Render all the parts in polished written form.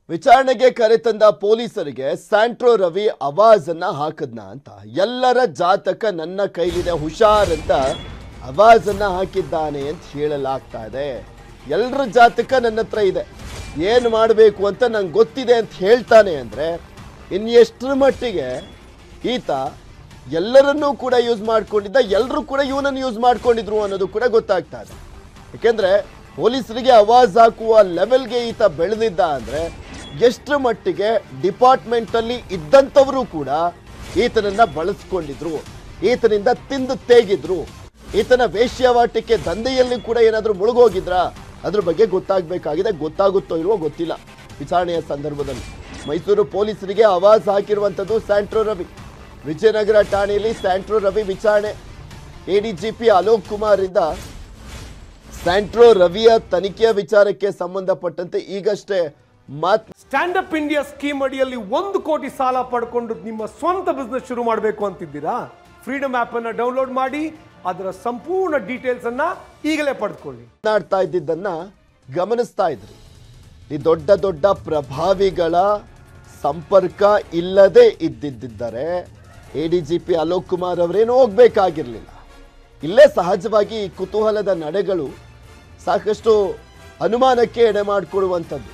ವಿಚಾರಣೆಗೆ ಕರೆತಂದ ಪೊಲೀಸರಿಗೆ ಸ್ಯಾಂಟ್ರೋ ರವಿ ಆವಾಜನ್ನ ಹಾಕದ್ನ ಅಂತ ಎಲ್ಲರ ಜಾತಕ ನನ್ನ ಕೈಲಿದೆ ಹುಷಾರ್ ಅಂತ ಆವಾಜನ್ನ ಹಾಕಿದ್ದಾನೆ ಅಂತ ಹೇಳಲಾಗ್ತಾ ಇದೆ. ಎಲ್ಲರ ಜಾತಕ ನನ್ನ ಹತ್ರ ಇದೆ, ಏನು ಮಾಡಬೇಕು ಅಂತ ನಂಗೆ ಗೊತ್ತಿದೆ ಅಂತ ಹೇಳ್ತಾನೆ ಅಂದ್ರೆ ಇನ್ನೆಷ್ಟರ ಮಟ್ಟಿಗೆ ಈತ ಎಲ್ಲರನ್ನೂ ಕೂಡ ಯೂಸ್ ಮಾಡ್ಕೊಂಡಿದ್ದ, ಎಲ್ಲರೂ ಕೂಡ ಇವನನ್ನು ಯೂಸ್ ಮಾಡ್ಕೊಂಡಿದ್ರು ಅನ್ನೋದು ಕೂಡ ಗೊತ್ತಾಗ್ತಾ ಇದೆ. ಯಾಕೆಂದ್ರೆ ಪೊಲೀಸರಿಗೆ ಆವಾಜ್ ಹಾಕುವ ಲೆವೆಲ್ಗೆ ಈತ ಬೆಳೆದಿದ್ದ ಅಂದ್ರೆ ಎಷ್ಟರ ಮಟ್ಟಿಗೆ ಡಿಪಾರ್ಟ್ಮೆಂಟ್ ಅಲ್ಲಿ ಇದ್ದಂಥವರು ಕೂಡ ಈತನನ್ನ ಬಳಸ್ಕೊಂಡಿದ್ರು, ಈತನಿಂದ ತಿಂದು ತೇಗಿದ್ರು, ಈತನ ವೇಶ್ಯಾವಾಟಿಕೆ ದಂಧೆಯಲ್ಲಿ ಕೂಡ ಏನಾದರೂ ಮುಳುಗೋಗಿದ್ರ ಅದ್ರ ಬಗ್ಗೆ ಗೊತ್ತಾಗಬೇಕಾಗಿದೆ. ಗೊತ್ತಾಗುತ್ತೋ ಇಲ್ವೋ ಗೊತ್ತಿಲ್ಲ. ವಿಚಾರಣೆಯ ಸಂದರ್ಭದಲ್ಲಿ ಮೈಸೂರು ಪೊಲೀಸರಿಗೆ ಆವಾಜ್ ಹಾಕಿರುವಂಥದ್ದು ಸ್ಯಾಂಟ್ರೋ ರವಿ. ವಿಜಯನಗರ ಠಾಣೆಯಲ್ಲಿ ಸ್ಯಾಂಟ್ರೋ ರವಿ ವಿಚಾರಣೆ. ಎಡಿಜಿಪಿ ಅಲೋಕ್ ಕುಮಾರ್ ಇಂದ ಸ್ಯಾಂಟ್ರೋ ರವಿಯ ತನಿಖೆಯ ವಿಚಾರಕ್ಕೆ ಸಂಬಂಧಪಟ್ಟಂತೆ ಈಗಷ್ಟೇ ಸ್ಟ್ಯಾಂಡ್ ಅಪ್ ಇಂಡಿಯಾ ಸ್ಕೀಮ್ ಅಡಿಯಲ್ಲಿ 1 ಕೋಟಿ ಸಾಲ ಪಡ್ಕೊಂಡು ನಿಮ್ಮ ಸ್ವಂತ ಬಿಸ್ನೆಸ್ ಶುರು ಮಾಡಬೇಕು ಅಂತಿದ್ದೀರಾ? ಫ್ರೀಡಮ್ ಆಪ್ ಅನ್ನು ಡೌನ್ಲೋಡ್ ಮಾಡಿ ಅದರ ಸಂಪೂರ್ಣ ಡೀಟೇಲ್ಸ್ ಅನ್ನ ಈಗಲೇ ಪಡೆದುಕೊಳ್ಳಿ. ಮಾತನಾಡ್ತಾ ಇದ್ದಿದ್ದನ್ನ ಗಮನಿಸ್ತಾ ಇದ್ರಿ. ಈ ದೊಡ್ಡ ದೊಡ್ಡ ಪ್ರಭಾವಿಗಳ ಸಂಪರ್ಕ ಇಲ್ಲದೆ ಇದ್ದಿದ್ದರೆ ಎಡಿಜಿಪಿ ಅಲೋಕ್ ಕುಮಾರ್ ಅವರೇನು ಹೋಗ್ಬೇಕಾಗಿರ್ಲಿಲ್ಲ. ಇಲ್ಲೇ ಸಹಜವಾಗಿ ಕುತೂಹಲದ ನಡೆಗಳು ಸಾಕಷ್ಟು ಅನುಮಾನಕ್ಕೆ ಎಡೆ ಮಾಡಿಕೊಡುವಂಥದ್ದು.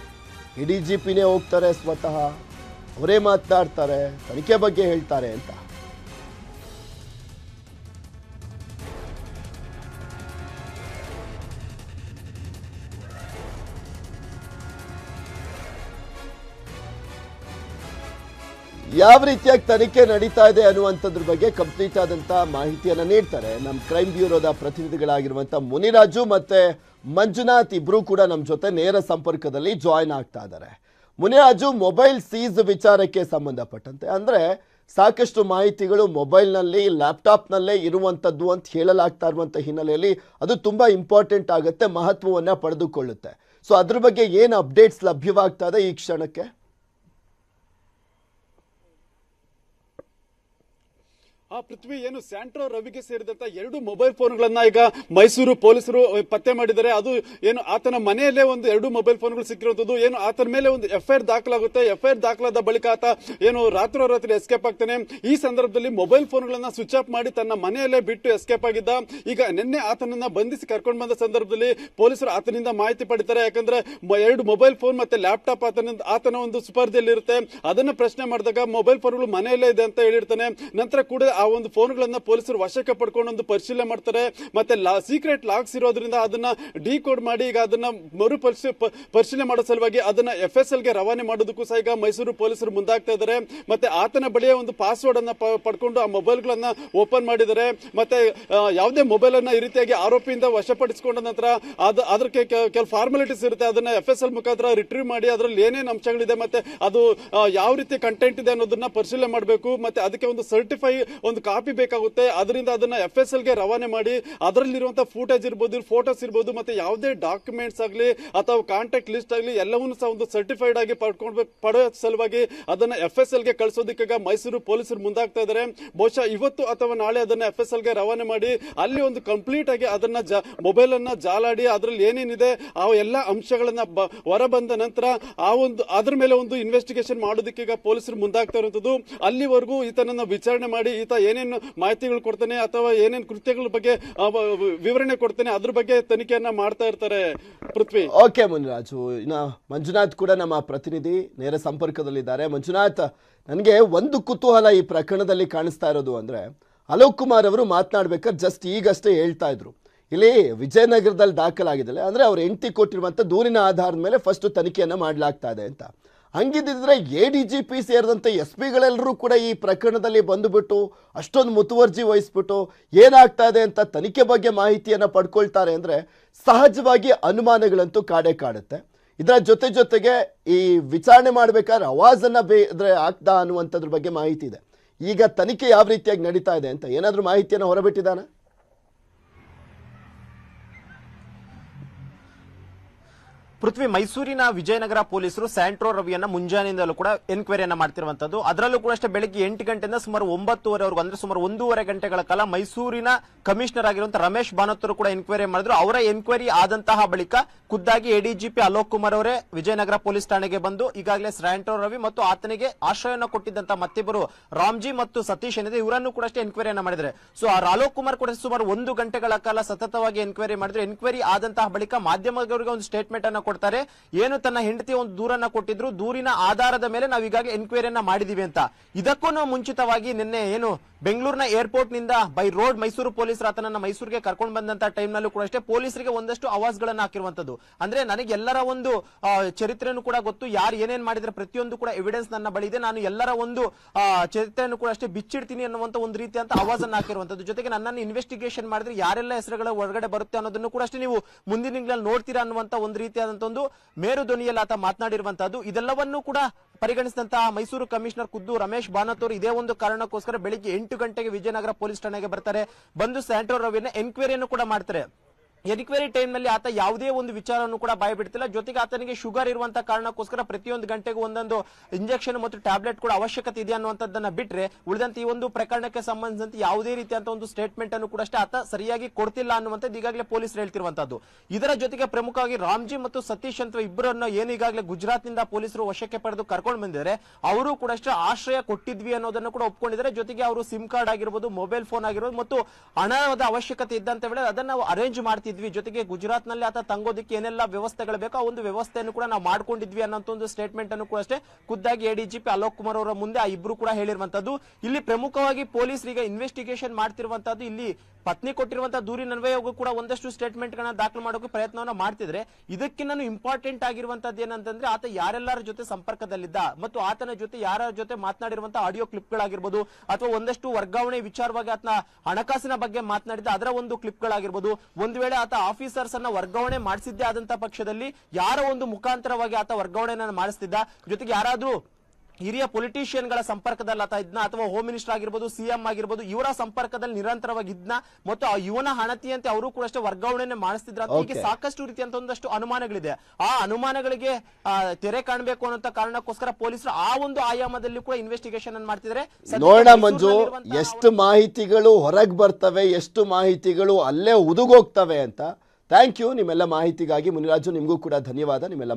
ಎಡಿಜಿಪಿನೇ ಹೋಗ್ತಾರೆ, ಸ್ವತಃ ಅವರೇ ಮಾತನಾಡ್ತಾರೆ, ತನಿಖೆ ಬಗ್ಗೆ ಹೇಳ್ತಾರೆ ಅಂತ. ಯಾವ ರೀತಿಯಾಗಿ ತನಿಖೆ ನಡೀತಾ ಇದೆ ಅನ್ನುವಂಥದ್ರ ಬಗ್ಗೆ ಕಂಪ್ಲೀಟ್ ಆದಂತ ಮಾಹಿತಿಯನ್ನ ನೀಡ್ತಾರೆ ನಮ್ಮ ಕ್ರೈಮ್ ಬ್ಯೂರೋದ ಪ್ರತಿನಿಧಿಗಳಾಗಿರುವಂತ ಮುನಿರಾಜು ಮತ್ತೆ ಮಂಜುನಾಥ್. ಇಬ್ರು ಕೂಡ ನಮ್ಮ ಜೊತೆ ನೇರ ಸಂಪರ್ಕದಲ್ಲಿ ಜಾಯಿನ್ ಆಗ್ತಾ ಇದ್ದಾರೆ. ಮುನಿರಾಜು, ಮೊಬೈಲ್ ಸೀಸ್ ವಿಚಾರಕ್ಕೆ ಸಂಬಂಧಪಟ್ಟಂತೆ ಅಂದ್ರೆ ಸಾಕಷ್ಟು ಮಾಹಿತಿಗಳು ಮೊಬೈಲ್ನಲ್ಲಿ ಲ್ಯಾಪ್ಟಾಪ್ನಲ್ಲೇ ಇರುವಂಥದ್ದು ಅಂತ ಹೇಳಲಾಗ್ತಾ ಇರುವಂಥ ಹಿನ್ನೆಲೆಯಲ್ಲಿ ಅದು ತುಂಬಾ ಇಂಪಾರ್ಟೆಂಟ್ ಆಗುತ್ತೆ, ಮಹತ್ವವನ್ನು ಪಡೆದುಕೊಳ್ಳುತ್ತೆ. ಸೊ ಅದ್ರ ಬಗ್ಗೆ ಏನು ಅಪ್ಡೇಟ್ಸ್ ಲಭ್ಯವಾಗ್ತಾ ಇದೆ ಈ ಕ್ಷಣಕ್ಕೆ? ಪೃಥ್ವಿ, ಏನು ಸ್ಯಾಂಟ್ರೋ ರವಿಗೆ ಸೇರಿದಂತ 2 ಮೊಬೈಲ್ ಫೋನ್ಗಳನ್ನ ಈಗ ಮೈಸೂರು ಪೊಲೀಸರು ಪತ್ತೆ ಮಾಡಿದ್ದಾರೆ. ಅದು ಏನು ಆತನ ಮನೆಯಲ್ಲೇ ಒಂದು 2 ಮೊಬೈಲ್ ಫೋನ್ಗಳು ಸಿಕ್ಕಿರುವಂತದ್ದು. ಏನು ಆತನ ಮೇಲೆ ಒಂದು ಎಫ್ಐಆರ್ ದಾಖಲಾಗುತ್ತೆ. ಎಫ್ಐಆರ್ ದಾಖಲಾದ ಬಳಿಕ ಆತ ಏನು ರಾತ್ರೋರಾತ್ರಿ ಎಸ್ಕೇಪ್ ಆಗ್ತಾನೆ. ಈ ಸಂದರ್ಭದಲ್ಲಿ ಮೊಬೈಲ್ ಫೋನ್ಗಳನ್ನ ಸ್ವಿಚ್ ಆಫ್ ಮಾಡಿ ತನ್ನ ಮನೆಯಲ್ಲೇ ಬಿಟ್ಟು ಎಸ್ಕೇಪ್ ಆಗಿದ್ದ. ಈಗ ನಿನ್ನೆ ಆತನನ್ನ ಬಂಧಿಸಿ ಕರ್ಕೊಂಡು ಬಂದ ಸಂದರ್ಭದಲ್ಲಿ ಪೊಲೀಸರು ಆತನಿಂದ ಮಾಹಿತಿ ಪಡಿತಾರೆ. ಯಾಕಂದ್ರೆ 2 ಮೊಬೈಲ್ ಫೋನ್ ಮತ್ತೆ ಲ್ಯಾಪ್ಟಾಪ್ ಆತನ ಒಂದು ಸ್ಪರ್ಧೆಯಲ್ಲಿ ಇರುತ್ತೆ. ಅದನ್ನ ಪ್ರಶ್ನೆ ಮಾಡಿದಾಗ ಮೊಬೈಲ್ ಫೋನ್ಗಳು ಮನೆಯಲ್ಲೇ ಇದೆ ಅಂತ ಹೇಳಿರ್ತಾನೆ. ನಂತರ ಕೂಡ ಆ ಒಂದು ಫೋನ್ಗಳನ್ನ ಪೊಲೀಸರು ವಶಕ್ಕೆ ಪಡ್ಕೊಂಡು ಒಂದು ಪರಿಶೀಲನೆ ಮಾಡ್ತಾರೆ. ಮತ್ತೆ ಸೀಕ್ರೆಟ್ ಲಾಕ್ಸ್ ಇರೋದ್ರಿಂದ ಅದನ್ನ ಡಿಕೋಡ್ ಮಾಡಿ ಈಗ ಅದನ್ನ ಮರು ಪರಿಶೀಲನೆ ಮಾಡೋ ಸಲುವಾಗಿ ಅದನ್ನ FSL ಗೆ ರವಾನೆ ಮಾಡೋದಕ್ಕೂ ಸಹ ಈಗ ಮೈಸೂರು ಪೊಲೀಸರು ಮುಂದಾಗ್ತಾ ಇದ್ದಾರೆ. ಮತ್ತೆ ಆತನ ಬಳಿಯ ಒಂದು ಪಾಸ್ವರ್ಡ್ ಅನ್ನ ಪಡ್ಕೊಂಡು ಆ ಮೊಬೈಲ್ ಗಳನ್ನ ಓಪನ್ ಮಾಡಿದ್ದಾರೆ. ಮತ್ತೆ ಯಾವುದೇ ಮೊಬೈಲ್ ಅನ್ನ ಈ ರೀತಿಯಾಗಿ ಆರೋಪಿಯಿಂದ ವಶಪಡಿಸಿಕೊಂಡ ನಂತರ ಅದಕ್ಕೆ ಕೆಲವು ಫಾರ್ಮಾಲಿಟೀಸ್ ಇರುತ್ತೆ. ಅದನ್ನ FSL ಮುಖಾಂತರ ರಿಟ್ರೀವ್ ಮಾಡಿ ಅದರಲ್ಲಿ ಏನೇನು ಅಂಶಗಳಿದೆ ಮತ್ತೆ ಅದು ಯಾವ ರೀತಿ ಕಂಟೆಂಟ್ ಇದೆ ಅನ್ನೋದನ್ನ ಪರಿಶೀಲನೆ ಮಾಡಬೇಕು. ಮತ್ತೆ ಅದಕ್ಕೆ ಒಂದು ಸರ್ಟಿಫೈ ಒಂದು ಕಾಪಿ ಬೇಕಾಗುತ್ತೆ. ಅದರಿಂದ ಅದನ್ನ FSL ಗೆ ರವಾನೆ ಮಾಡಿ ಅದರಲ್ಲಿರುವಂತಹ ಫೂಟೇಜ್ ಇರಬಹುದು, ಫೋಟೋಸ್ ಇರಬಹುದು, ಮತ್ತೆ ಯಾವುದೇ ಡಾಕ್ಯುಮೆಂಟ್ಸ್ ಆಗಲಿ ಅಥವಾ ಕಾಂಟ್ಯಾಕ್ಟ್ ಲಿಸ್ಟ್ ಆಗಲಿ ಎಲ್ಲವನ್ನೂ ಸಹ ಒಂದು ಸರ್ಟಿಫೈಡ್ ಆಗಿ ಪಡೆಯೋ ಸಲುವಾಗಿ ಅದನ್ನ FSL ಗೆ ಕಳಿಸೋದಕ್ಕೆ ಮೈಸೂರು ಪೊಲೀಸರು ಮುಂದಾಗ್ತಾ ಇದ್ದಾರೆ. ಬಹುಶಃ ಇವತ್ತು ಅಥವಾ ನಾಳೆ ಅದನ್ನ FSL ಗೆ ರವಾನೆ ಮಾಡಿ ಅಲ್ಲಿ ಒಂದು ಕಂಪ್ಲೀಟ್ ಆಗಿ ಅದನ್ನ ಮೊಬೈಲ್ ಅನ್ನ ಜಾಲಾಡಿ ಅದರಲ್ಲಿ ಏನೇನಿದೆ ಆ ಎಲ್ಲ ಅಂಶಗಳನ್ನ ಹೊರ ಬಂದ ನಂತರ ಅದ್ರ ಮೇಲೆ ಒಂದು ಇನ್ವೆಸ್ಟಿಗೇಷನ್ ಮಾಡೋದಕ್ಕೆ ಈಗ ಪೊಲೀಸರು ಮುಂದಾಗ್ತಾ ಇರುವಂತದ್ದು. ಅಲ್ಲಿವರೆಗೂ ಈತನನ್ನ ವಿಚಾರಣೆ ಮಾಡಿ ಈತ ಏನೇನು ಮಾಹಿತಿಗಳು ಕೊಡ್ತಾನೆ ಅಥವಾ ಏನೇನು ಕೃತ್ಯಗಳ ಬಗ್ಗೆ ವಿವರಣೆ ಕೊಡ್ತಾನೆ ಅದ್ರ ಬಗ್ಗೆ ತನಿಖೆಯನ್ನ ಮಾಡ್ತಾ ಇರ್ತಾರೆ. ಪೃಥ್ವಿ. ಓಕೆ ಮುನಿರಾಜು, ಇನ್ನ ಮಂಜುನಾಥ್ ಕೂಡ ನಮ್ಮ ಪ್ರತಿನಿಧಿ ನೇರ ಸಂಪರ್ಕದಲ್ಲಿದ್ದಾರೆ. ಮಂಜುನಾಥ್, ನನಗೆ ಒಂದು ಕುತೂಹಲ ಈ ಪ್ರಕರಣದಲ್ಲಿ ಕಾಣಿಸ್ತಾ ಇರೋದು ಅಂದ್ರೆ ಅಲೋಕ್ ಕುಮಾರ್ ಅವರು ಮಾತನಾಡ್ಬೇಕಾದ್ರೆ ಜಸ್ಟ್ ಈಗಷ್ಟೇ ಹೇಳ್ತಾ ಇದ್ರು, ಇಲ್ಲಿ ವಿಜಯನಗರದಲ್ಲಿ ದಾಖಲಾಗಿದ್ದಲ್ಲ ಅಂದ್ರೆ ಅವ್ರ ಹೆಂಡತಿ ಕೊಟ್ಟಿರುವಂತ ದೂರಿನ ಆಧಾರದ ಮೇಲೆ ಫಸ್ಟ್ ತನಿಖೆಯನ್ನ ಮಾಡಲಾಗ್ತಾ ಇದೆ ಅಂತ. ಹಂಗಿದ್ದಿದ್ರೆ ADGP ಸೇರಿದಂತೆ SP ಗಳೆಲ್ಲರೂ ಕೂಡ ಈ ಪ್ರಕರಣದಲ್ಲಿ ಬಂದುಬಿಟ್ಟು ಅಷ್ಟೊಂದು ಮುತುವರ್ಜಿ ವಹಿಸ್ಬಿಟ್ಟು ಏನಾಗ್ತಾ ಇದೆ ಅಂತ ತನಿಖೆ ಬಗ್ಗೆ ಮಾಹಿತಿಯನ್ನು ಪಡ್ಕೊಳ್ತಾರೆ ಅಂದರೆ ಸಹಜವಾಗಿ ಅನುಮಾನಗಳಂತೂ ಕಾಡೇ ಕಾಡುತ್ತೆ. ಇದರ ಜೊತೆಗೆ ಈ ವಿಚಾರಣೆ ಮಾಡಬೇಕಾದ್ರೆ ಆವಾಜನ್ನು ಆಗ್ತಾ ಅನ್ನುವಂಥದ್ರ ಬಗ್ಗೆ ಮಾಹಿತಿ ಇದೆ. ಈಗ ತನಿಖೆ ಯಾವ ರೀತಿಯಾಗಿ ನಡೀತಾ ಇದೆ ಅಂತ ಏನಾದರೂ ಮಾಹಿತಿಯನ್ನು ಹೊರಬಿಟ್ಟಿದ್ದಾನ? ಪೃಥ್ವಿ, ಮೈಸೂರಿನ ವಿಜಯನಗರ ಪೊಲೀಸರು ಸ್ಯಾಂಟ್ರೋ ರವಿಯನ್ನ ಮುಂಜಾನೆಯಿಂದಲೂ ಕೂಡ ಎನ್ಕ್ವೈರಿಯನ್ನ ಮಾಡ್ತಿರುವಂತದ್ದು. ಅದರಲ್ಲೂ ಕೂಡ ಅಷ್ಟೇ ಬೆಳಗ್ಗೆ 8 ಗಂಟೆಯಿಂದ ಸುಮಾರು 9:30 ಅಂದ್ರೆ ಸುಮಾರು 1.5 ಗಂಟೆಗಳ ಕಾಲ ಮೈಸೂರಿನ ಕಮಿಷನರ್ ಆಗಿರುವಂತಹ ರಮೇಶ್ ಬಾನೋತ್ ಕೂಡ ಎನ್ಕ್ವೈರಿ ಮಾಡಿದ್ರು. ಅವರ ಎನ್ಕ್ವೈರಿ ಆದಂತಹ ಬಳಿಕ ಖುದ್ದಾಗಿ ಎಡಿಜಿಪಿ ಅಲೋಕ್ ಕುಮಾರ್ ಅವರೇ ವಿಜಯನಗರ ಪೊಲೀಸ್ ಠಾಣೆಗೆ ಬಂದು ಈಗಾಗಲೇ ಸ್ಯಾಂಟ್ರೋ ರವಿ ಮತ್ತು ಆತನಿಗೆ ಆಶ್ರಯವನ್ನು ಕೊಟ್ಟಿದ್ದಂತಹ ಮತ್ತಿಬ್ಬರು ರಾಮ್ಜಿ ಮತ್ತು ಸತೀಶ್ ಏನಿದೆ ಇವರನ್ನು ಕೂಡ ಅಷ್ಟೇ ಎನ್ಕ್ವೈರಿಯನ್ನ ಮಾಡಿದ್ದಾರೆ. ಸೊ ಆ ಅಲೋಕ್ ಕುಮಾರ್ ಕೂಡ ಸುಮಾರು 1 ಗಂಟೆಗಳ ಕಾಲ ಸತತವಾಗಿ ಎನ್ಕ್ವೈರಿ ಮಾಡಿದ್ರು. ಎನ್ಕ್ವೈರಿ ಆದಂತಹ ಬಳಿಕ ಮಾಧ್ಯಮದವರಿಗೆ ಒಂದು ಸ್ಟೇಟ್ಮೆಂಟ್ ಅನ್ನ ಕೊಡ್ತಾರೆ. ಏನು ತನ್ನ ಹೆಂಡತಿ ಒಂದು ದೂರನ್ನ ಕೊಟ್ಟಿದ್ರು, ದೂರಿನ ಆಧಾರದ ಮೇಲೆ ನಾವು ಈಗಾಗಲೇ ಎನ್ಕ್ವೈರಿಯನ್ನ ಮಾಡಿದೀವಿ ಅಂತ. ಇದಕ್ಕೂ ಮುಂಚಿತವಾಗಿ ನಿನ್ನೆ ಏನು ಬೆಂಗಳೂರಿನ ಏರ್ಪೋರ್ಟ್ ನಿಂದ ಬೈ ರೋಡ್ ಮೈಸೂರು ಪೊಲೀಸರು ಆತನನ್ನ ಮೈಸೂರಿಗೆ ಕರ್ಕೊಂಡು ಬಂದಂತ ಟೈಮ್ ನಲ್ಲೂ ಕೂಡ ಅಷ್ಟೇ ಪೊಲೀಸರಿಗೆ ಒಂದಷ್ಟು ಅವಾಜ್ಗಳನ್ನ ಹಾಕಿರುವಂತದ್ದು. ಅಂದ್ರೆ ನನಗೆ ಎಲ್ಲರ ಒಂದು ಚರಿತ್ರೆಯನ್ನು ಕೂಡ ಗೊತ್ತು, ಯಾರು ಏನೇನ್ ಮಾಡಿದ್ರೆ ಪ್ರತಿಯೊಂದು ಕೂಡ ಎವಿಡೆನ್ಸ್ ನನ್ನ ಬಳಿ ಇದೆ, ನಾನು ಎಲ್ಲರ ಒಂದು ಚರಿತ್ರೆಯನ್ನು ಕೂಡ ಅಷ್ಟೇ ಬಿಚ್ಚಿಡ್ತೀನಿ ಅನ್ನುವಂತ ಒಂದು ರೀತಿಯಂತ ಅವಾಜ್ ಅನ್ನ ಹಾಕಿರುವಂತದ್ದು. ಜೊತೆಗೆ ನನ್ನನ್ನು ಇನ್ವೆಸ್ಟಿಗೇಷನ್ ಮಾಡಿದ್ರೆ ಯಾರೆಲ್ಲ ಹೆಸರುಗಳ ಹೊರಗಡೆ ಬರುತ್ತೆ ಅನ್ನೋದನ್ನು ಕೂಡ ಅಷ್ಟೇ ನೀವು ಮುಂದಿನ ತಿಂಗಳಲ್ಲಿ ನೋಡ್ತೀರಾ ಅನ್ನುವಂತ ಒಂದು ರೀತಿಯಾದಂತ ಒಂದು ಮೇರು ಧ್ವನಿಯಲ್ಲಿ ಆತ ಮಾತನಾಡಿರುವಂತದ್ದು. ಇದೆಲ್ಲವನ್ನೂ ಕೂಡ ಪರಿಗಣಿಸಿದಂತಹ ಮೈಸೂರು ಕಮಿಷನರ್ ಖುದ್ದು ರಮೇಶ್ ಬಾನೋತ್ ಅವರು ಇದೇ ಒಂದು ಕಾರಣಕ್ಕೋಸ್ಕರ ಬೆಳಿಗ್ಗೆ 8 ಗಂಟೆಗೆ ವಿಜಯನಗರ ಪೊಲೀಸ್ ಠಾಣೆಗೆ ಬರ್ತಾರೆ. ಬಂದು ಸ್ಯಾಂಟ್ರೋ ರವಿಯನ್ನ ಎನ್ಕ್ವೈರಿಯನ್ನು ಕೂಡ ಮಾಡ್ತಾರೆ. ಎನ್ಕ್ವೈರಿ ಟೈಮ್ ನಲ್ಲಿ ಆತ ಯಾವುದೇ ಒಂದು ವಿಚಾರವನ್ನು ಕೂಡ ಬಾಯಿ ಬಿಡ್ತಿಲ್ಲ. ಜೊತೆಗೆ ಆತನಿಗೆ ಶುಗರ್ ಇರುವಂತಹ ಕಾರಣಕ್ಕೋಸ್ಕರ ಪ್ರತಿಯೊಂದು ಗಂಟೆಗೂ ಒಂದೊಂದು ಇಂಜೆಕ್ಷನ್ ಮತ್ತು ಟ್ಯಾಬ್ಲೆಟ್ ಕೂಡ ಅವಶ್ಯಕತೆ ಇದೆ ಅನ್ನುವಂಥದ್ದನ್ನ ಬಿಟ್ರೆ ಉಳಿದಂತೆ ಈ ಒಂದು ಪ್ರಕರಣಕ್ಕೆ ಸಂಬಂಧಿಸಿದಂತೆ ಯಾವುದೇ ರೀತಿಯಂತ ಒಂದು ಸ್ಟೇಟ್ಮೆಂಟ್ ಅನ್ನು ಕೂಡ ಅಷ್ಟೇ ಆತ ಸರಿಯಾಗಿ ಕೊಡ್ತಿಲ್ಲ ಅನ್ನುವಂಥದ್ದು ಈಗಾಗಲೇ ಪೊಲೀಸರು ಹೇಳ್ತಿರುವಂತದ್ದು. ಇದರ ಜೊತೆಗೆ ಪ್ರಮುಖವಾಗಿ ರಾಮ್ಜಿ ಮತ್ತು ಸತೀಶ್ ಅಂತ ಇಬ್ಬರನ್ನು ಏನು ಈಗಾಗಲೇ ಗುಜರಾತ್ ನಿಂದ ಪೊಲೀಸರು ವಶಕ್ಕೆ ಪಡೆದು ಕರ್ಕೊಂಡು ಬಂದಿದ್ದಾರೆ, ಅವರು ಕೂಡ ಅಷ್ಟೇ ಆಶ್ರಯ ಕೊಟ್ಟಿದ್ವಿ ಅನ್ನೋದನ್ನು ಕೂಡ ಒಪ್ಕೊಂಡಿದ್ದಾರೆ. ಜೊತೆಗೆ ಅವರು ಸಿಮ್ ಕಾರ್ಡ್ ಆಗಿರ್ಬೋದು, ಮೊಬೈಲ್ ಫೋನ್ ಆಗಿರ್ಬೋದು ಮತ್ತು ಹಣದ ಅವಶ್ಯಕತೆ ಇದ್ದಂತ ವೇಳೆ ಅದನ್ನ ನಾವು ಅರೇಂಜ್ ಮಾಡ್ತಿದ್ವಿ. ಜೊತೆಗೆ ಗುಜರಾತ್ ನಲ್ಲಿ ಆತ ತಂಗೋದಕ್ಕೆ ಏನೆಲ್ಲ ವ್ಯವಸ್ಥೆಗಳು ಬೇಕೋ ಆ ಒಂದು ವ್ಯವಸ್ಥೆಯನ್ನು ಕೂಡ ನಾವು ಮಾಡ್ಕೊಂಡಿದ್ವಿ ಅನ್ನೋ ಒಂದು ಸ್ಟೇಟ್ಮೆಂಟ್ ಅನ್ನು ಕೂಡ ಅಷ್ಟೇ ಖುದ್ದಾಗಿ ಎಡಿಜಿಪಿ ಅಲೋಕ್ ಕುಮಾರ್ ಅವರ ಮುಂದೆ ಆ ಇಬ್ರು ಕೂಡ ಹೇಳಿರುವಂತದ್ದು. ಇಲ್ಲಿ ಪ್ರಮುಖವಾಗಿ ಪೊಲೀಸರಿಗೆ ಇನ್ವೆಸ್ಟಿಗೇಷನ್ ಮಾಡ್ತಿರುವಂತದ್ದು ಇಲ್ಲಿ ಪತ್ನಿ ಕೊಟ್ಟಿರುವಂತಹ ದೂರಿನನ್ವಯಗೂ ಕೂಡ ಒಂದಷ್ಟು ಸ್ಟೇಟ್ಮೆಂಟ್ ಗಳನ್ನ ದಾಖಲು ಮಾಡೋಕೆ ಪ್ರಯತ್ನವನ್ನ ಮಾಡ್ತಿದ್ರೆ, ಇದಕ್ಕಿಂತ ಇಂಪಾರ್ಟೆಂಟ್ ಆಗಿರುವಂತದ್ದು ಏನಂತಂದ್ರೆ ಆತ ಯಾರೆಲ್ಲರ ಜೊತೆ ಸಂಪರ್ಕದಲ್ಲಿದ್ದ ಮತ್ತು ಆತನ ಜೊತೆ ಯಾರ ಜೊತೆ ಮಾತನಾಡಿರುವಂತಹ ಆಡಿಯೋ ಕ್ಲಿಪ್ಗಳಾಗಿರ್ಬೋದು ಅಥವಾ ಒಂದಷ್ಟು ವರ್ಗಾವಣೆ ವಿಚಾರವಾಗಿ ಆತನ ಹಣಕಾಸಿನ ಬಗ್ಗೆ ಮಾತನಾಡಿದ ಅದರ ಒಂದು ಕ್ಲಿಪ್ಗಳಾಗಿರ್ಬೋದು, ಒಂದು ವೇಳೆ ಆತ ಆಫೀಸರ್ಸ್ ಅನ್ನ ವರ್ಗಾವಣೆ ಮಾಡಿಸಿದ್ದೇ ಆದಂತಹ ಪಕ್ಷದಲ್ಲಿ ಯಾರ ಒಂದು ಮುಖಾಂತರವಾಗಿ ಆತ ವರ್ಗಾವಣೆಯನ್ನು ಮಾಡಿಸ್ತಿದ್ದ, ಜೊತೆಗೆ ಯಾರಾದ್ರೂ ಹಿರಿಯ ಪೊಲಿಟಿಷಿಯನ್ ಗಳ ಸಂಪರ್ಕದಲ್ಲಿ ಆತ ಇದ್ನ ಅಥವಾ ಹೋಮ್ ಮಿನಿಸ್ಟರ್ ಆಗಿರ್ಬೋದು, ಸಿಎಂ ಆಗಿರ್ಬೋದು, ಇವರ ಸಂಪರ್ಕದಲ್ಲಿ ನಿರಂತರವಾಗಿ ಇದ್ನ ಮತ್ತು ಇವನ ಹಣತಿಯಂತೆ ಅವರು ಕೂಡ ಅಷ್ಟೇ ವರ್ಗಾವಣೆ ಮಾಡಿಸ್ತಿದ್ರ. ಹೀಗೆ ಸಾಕಷ್ಟು ರೀತಿಯಂತ ಒಂದಷ್ಟು ಅನುಮಾನಗಳಿದೆ. ಆ ಅನುಮಾನಗಳಿಗೆ ತೆರೆ ಕಾಣಬೇಕು ಅನ್ನೋ ಕಾರಣಕ್ಕೋಸ್ಕರ ಪೊಲೀಸರು ಆ ಒಂದು ಆಯಾಮದಲ್ಲಿ ಕೂಡ ಇನ್ವೆಸ್ಟಿಗೇಷನ್ ಅನ್ನು ಮಾಡ್ತಿದ್ದಾರೆ. ನೋಡೋಣ ಮಂಜು, ಎಷ್ಟು ಮಾಹಿತಿಗಳು ಹೊರಗೆ ಬರ್ತವೆ, ಎಷ್ಟು ಮಾಹಿತಿಗಳು ಅಲ್ಲೇ ಉದುಗೋಗ್ತವೆ ಅಂತ. ಥ್ಯಾಂಕ್ ಯು ನಿಮ್ಮೆಲ್ಲ ಮಾಹಿತಿಗಾಗಿ. ಮುನಿರಾಜು, ನಿಮಗೂ ಕೂಡ ಧನ್ಯವಾದ. ನಿಮ್ಮೆಲ್ಲ